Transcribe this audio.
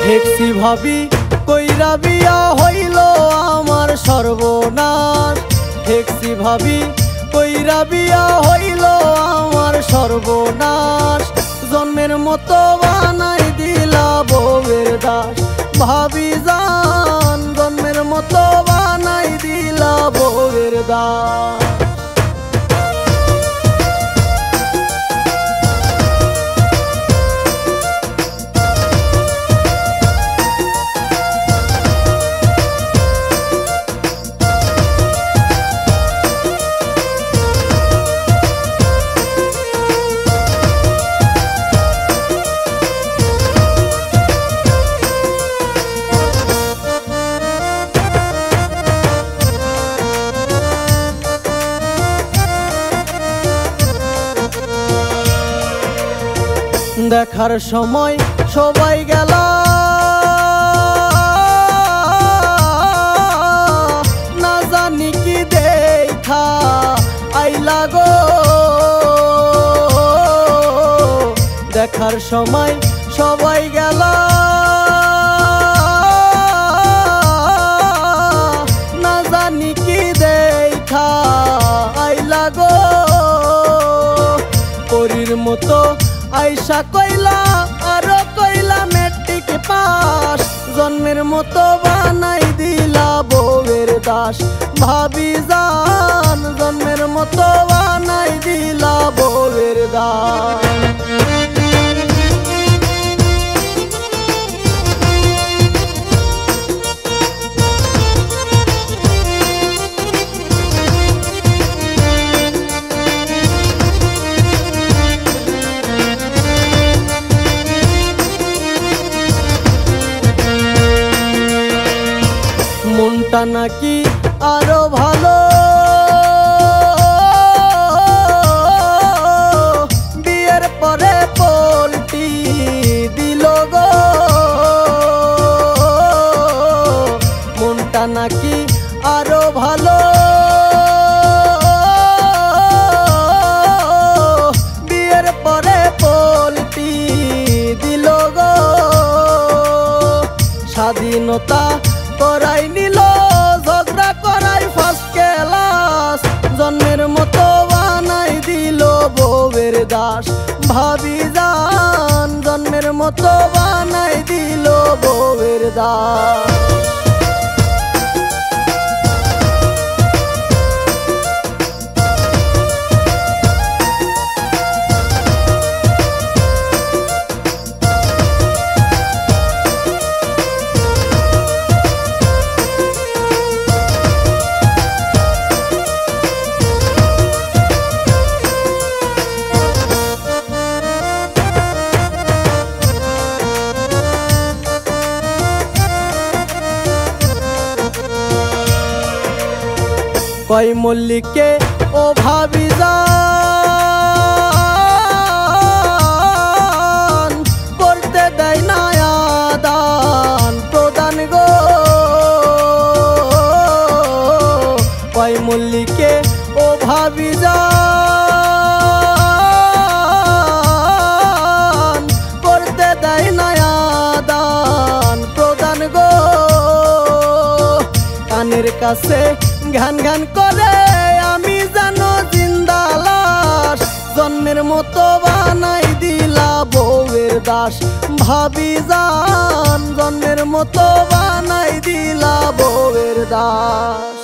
দেখছি ভাবি কইরা বিয়া হইল আমার সর্বনাশ। দেখছি ভাবি কইরা বিয়া হইল আমার সর্বনাশ। জন্মের মতো বানাই দিলা বউয়ের দাস। ভাবি জান জন্মের মতো বানাই দিলা বউয়ের দাস। দেখার সময় সবাই গেল না জানি কি দেখা আইলা গো। দেখার সময় সবাই গেল না জানি কি দেখা আইলা গো। পরীর মতো আইসা কইলা আরো কইলা মেট্রিক পাস। জন্মের মতো বানাই দিলা বউয়ের দাস। ভাবি জান জন্মের মতো বানাই দিলা বউয়ের দাস। মনটা নাকি আরো ভালো বিয়ের পরে পল্টি দিল গো। মনটা নাকি আরো ভালো বিয়ের পরে পল্টি দিল গো। স্বাধীনতা করাই নিল ঝগড়া করাই ফার্স্ট ক্লাস। জন্মের মতো বানাই দিল বউয়ের দাস। ভাবি জান জন্মের মতো বানাই দিল বউয়ের দাস। কই মল্লিকে ও ভাবি জান করতে দেয় না আদান প্রদান গো। কই মল্লিকে ও ভাবি জান করতে দেয় না আদান প্রদান গো। কানের কাছে ঘান ঘান করে আমি জানো জিন্দা লাশ। জন্মের মতো বানাই দিলা বউয়ের দাস। ভাবি জান জন্মের মতো বানাই দিলা বউয়ের দাস।